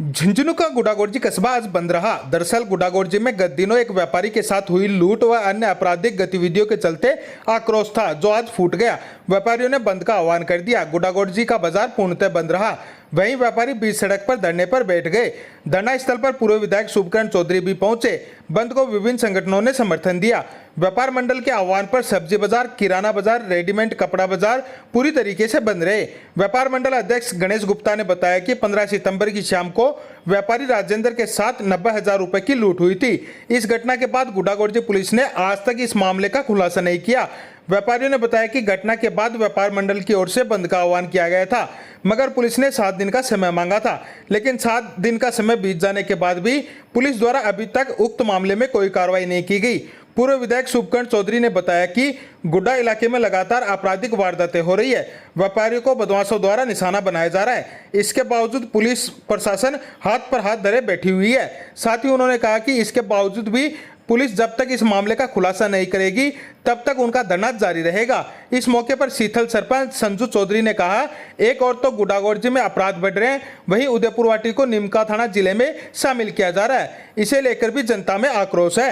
झुंझुनू का गुडागोड़जी कस्बा आज बंद रहा। दरअसल गुडागोड़जी में गत दिनों एक व्यापारी के साथ हुई लूट व अन्य आपराधिक गतिविधियों के चलते आक्रोश था, जो आज फूट गया। व्यापारियों ने बंद का आह्वान कर दिया। गुडागोड़जी का बाजार पूर्णतः बंद रहा। वहीं व्यापारी बीच सड़क पर धरने पर बैठ गए। धरना स्थल पर पूर्व विधायक शुभकरण चौधरी भी पहुंचे। बंद को विभिन्न संगठनों ने समर्थन दिया। व्यापार मंडल के आह्वान पर सब्जी बाजार, किराना बाजार, रेडीमेड कपड़ा बाजार पूरी तरीके से बंद रहे। व्यापार मंडल अध्यक्ष गणेश गुप्ता ने बताया कि 15 सितंबर की शाम को व्यापारी राजेंद्र के साथ 90,000 रुपए की लूट हुई थी। इस घटना के बाद गुडागोड़जी पुलिस ने आज तक इस मामले का खुलासा नहीं किया। व्यापारियों ने बताया कि घटना के बाद व्यापार मंडल की ओर से बंद का आह्वान किया गया था, मगर पुलिस ने 7 दिन का समय मांगा था। लेकिन 7 दिन का समय बीत जाने के बाद भी पुलिस द्वारा अभी तक उक्त मामले में कोई कार्रवाई नहीं की गई। पूर्व विधायक शुभकरण चौधरी ने बताया कि गुड्डा इलाके में लगातार आपराधिक वारदातें हो रही है। व्यापारियों को बदमाशों द्वारा निशाना बनाया जा रहा है। इसके बावजूद पुलिस प्रशासन हाथ पर हाथ धरे बैठी हुई है। साथ ही उन्होंने कहा कि इसके बावजूद भी पुलिस जब तक इस मामले का खुलासा नहीं करेगी तब तक उनका धरना जारी रहेगा। इस मौके पर शीतल सरपंच संजू चौधरी ने कहा, एक और तो गुडागोड़जी में अपराध बढ़ रहे हैं, वहीं उदयपुरवाटी को नीमका थाना जिले में शामिल किया जा रहा है। इसे लेकर भी जनता में आक्रोश है।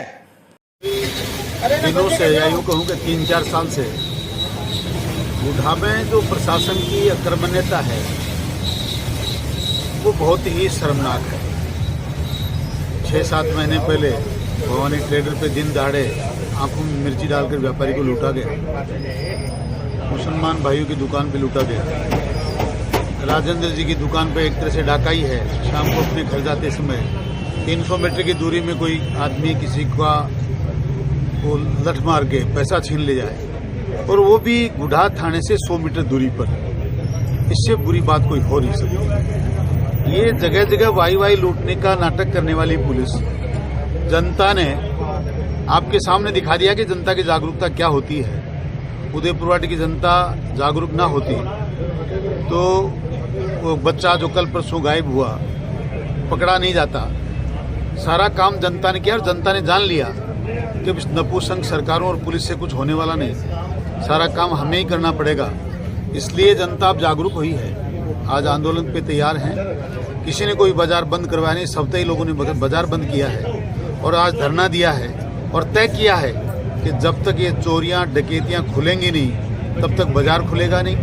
दिनों से या यूँ कहूँ कि 3-4 साल से गुडा में जो प्रशासन की अक्रमण्यता है वो बहुत ही शर्मनाक है। 6-7 महीने पहले भवानी ट्रेडर पे दिन दहाड़े आंखों में मिर्ची डालकर व्यापारी को लूटा गया। मुसलमान भाइयों की दुकान पे लूटा गया। राजेंद्र जी की दुकान पे एक तरह से डाकाई है। शाम को अपने घर जाते समय 300 मीटर की दूरी में कोई आदमी किसी का वो लठ मार के पैसा छीन ले जाए, और वो भी गुडा थाने से 100 मीटर दूरी पर। इससे बुरी बात कोई हो नहीं सकती। ये जगह जगह वाई लूटने का नाटक करने वाली पुलिस, जनता ने आपके सामने दिखा दिया कि जनता की जागरूकता क्या होती है। उदयपुरवाटी की जनता जागरूक ना होती तो वो बच्चा जो कल परसों गायब हुआ पकड़ा नहीं जाता। सारा काम जनता ने किया और जनता ने जान लिया कि नपुंसक सरकारों और पुलिस से कुछ होने वाला नहीं, सारा काम हमें ही करना पड़ेगा। इसलिए जनता अब जागरूक हुई है। आज आंदोलन पे तैयार हैं। किसी ने कोई बाजार बंद करवाया नहीं, सब ही लोगों ने बाजार बंद किया है और आज धरना दिया है और तय किया है कि जब तक ये चोरियां डकैतियां खुलेंगी नहीं तब तक बाजार खुलेगा नहीं।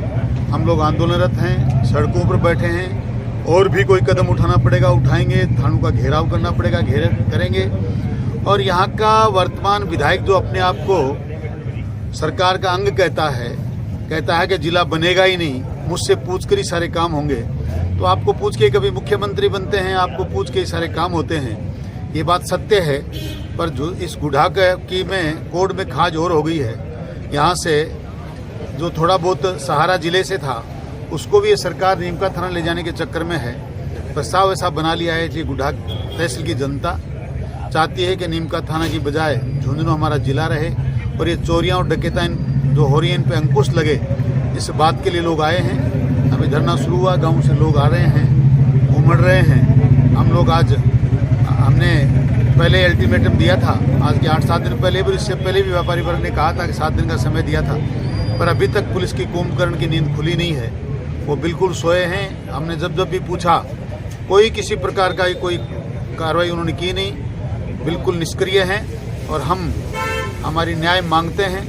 हम लोग आंदोलनरत हैं, सड़कों पर बैठे हैं, और भी कोई कदम उठाना पड़ेगा उठाएंगे। थानों का घेराव करना पड़ेगा, करेंगे। और यहाँ का वर्तमान विधायक जो अपने आप को सरकार का अंग कहता है कि जिला बनेगा ही नहीं, मुझसे पूछ कर ही सारे काम होंगे। तो आपको पूछ के कभी मुख्यमंत्री बनते हैं, आपको पूछ के ही सारे काम होते हैं। ये बात सत्य है, पर जो इस गुडा की में कोड में खाज और हो गई है। यहाँ से जो थोड़ा बहुत सहारा जिले से था उसको भी ये सरकार नीमका थाना ले जाने के चक्कर में है। प्रस्ताव ऐसा बना लिया है कि गुडा तहसील की जनता चाहती है कि नीमका थाना की बजाय झुंझुनू हमारा जिला रहे और ये चोरियां और डकैतियां जो हो रही हैं इन पे अंकुश लगे। इस बात के लिए लोग आए हैं। अभी धरना शुरू हुआ, गांव से लोग आ रहे हैं, उमड़ रहे हैं। हम लोग आज हमने पहले अल्टीमेटम दिया था, आज के 8-7 दिन पहले भी, इससे पहले भी व्यापारी वर्ग ने कहा था कि 7 दिन का समय दिया था, पर अभी तक पुलिस की कुंभकर्ण की नींद खुली नहीं है। वो बिल्कुल सोए हैं। हमने जब भी पूछा कोई किसी प्रकार का कोई कार्रवाई उन्होंने की नहीं, बिल्कुल निष्क्रिय हैं। और हम हमारी न्याय मांगते हैं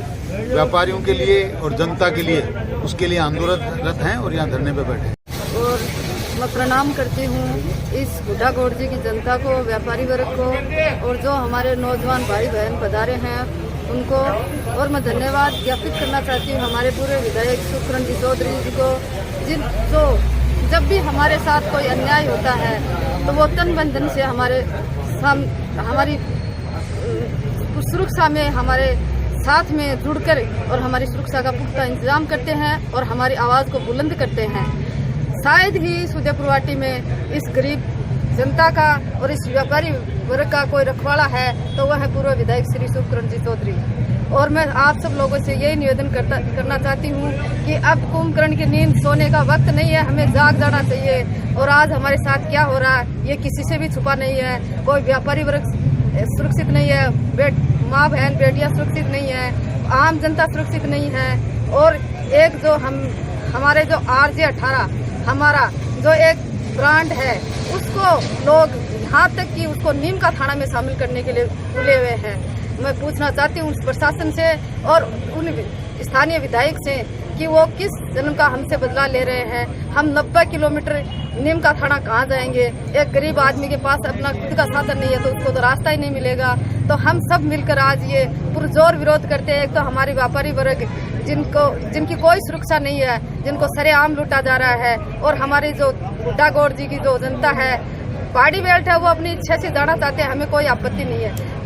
व्यापारियों के लिए और जनता के लिए, उसके लिए आंदोलनरत हैं और यहाँ धरने पर बैठे हैं। और मैं प्रणाम करती हूँ इस गुडागोड़जी की जनता को, व्यापारी वर्ग को, और जो हमारे नौजवान भाई बहन पधारे हैं उनको। और मैं धन्यवाद ज्ञापित करना चाहती हूँ हमारे पूरे विधायक शुभकरण चौधरी जी को, जो जब भी हमारे साथ कोई अन्याय होता है तो वो तन मन धन से हमारी सुरक्षा में हमारे साथ में जुड़कर और हमारी सुरक्षा का पुख्ता इंतजाम करते हैं और हमारी आवाज़ को बुलंद करते हैं। शायद ही उदयपुरवाटी में इस गरीब जनता का और इस व्यापारी वर्ग का कोई रखवाला है तो वह है पूर्व विधायक श्री शुभकरण चौधरी। और मैं आप सब लोगों से यही निवेदन करना चाहती हूँ कि अब कुंभकर्ण की नींद सोने का वक्त नहीं है, हमें जाग जाना चाहिए। और आज हमारे साथ क्या हो रहा है ये किसी से भी छुपा नहीं है। कोई व्यापारी वर्ग सुरक्षित नहीं है, माँ बहन बेटियाँ सुरक्षित नहीं है, आम जनता सुरक्षित नहीं है। और एक जो हमारे जो RJ 18 हमारा जो एक ब्रांड है उसको लोग यहाँ तक कि उसको नीम का थाना में शामिल करने के लिए तुले हुए हैं। मैं पूछना चाहती हूँ उस प्रशासन से और उन स्थानीय विधायक से कि वो किस जन्म का हमसे बदला ले रहे हैं। हम 90 किलोमीटर नीम का थाना कहाँ जाएंगे? एक गरीब आदमी के पास अपना खुद का साधन नहीं है तो उसको तो रास्ता ही नहीं मिलेगा। तो हम सब मिलकर आज ये पुरजोर विरोध करते हैं। एक तो हमारी व्यापारी वर्ग जिनकी कोई सुरक्षा नहीं है, जिनको सरेआम लूटा जा रहा है, और हमारी जो गुड्डागोड़ जी की जो जनता है, पहाड़ी बेल्ट है, वो अपनी इच्छा से जाना चाहते हैं, हमें कोई आपत्ति नहीं है।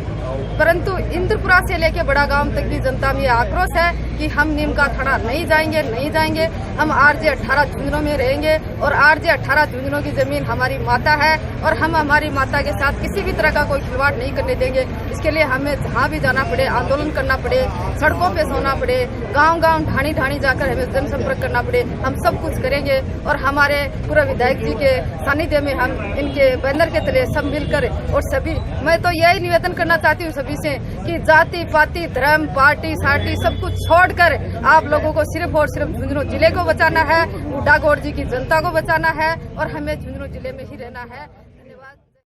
परंतु इंद्रपुरा से लेके बड़ा गांव तक की जनता में आक्रोश है कि हम नीम का थाना नहीं जाएंगे। हम RJ 18 झुंझुनों में रहेंगे और RJ 18 झुंझुनों की जमीन हमारी माता है और हम हमारी माता के साथ किसी भी तरह का कोई खिलवाड़ नहीं करने देंगे। इसके लिए हमें जहाँ भी जाना पड़े, आंदोलन करना पड़े, सड़कों पे सोना पड़े, गांव ढाणी जाकर हमें जनसंपर्क करना पड़े, हम सब कुछ करेंगे। और हमारे पूरे विधायक जी के सानिध्य में हम इनके बैनर के तले सब मिलकर और सभी, मैं तो यही निवेदन करना चाहती हूँ सभी से कि जाति पाति धर्म पार्टी सार्टी सब कुछ छोड़कर आप लोगों को सिर्फ और सिर्फ झुंझुनू जिले को बचाना है, गुड्डागोड़ जी की जनता को बचाना है और हमें झुंझुनू जिले में ही रहना है।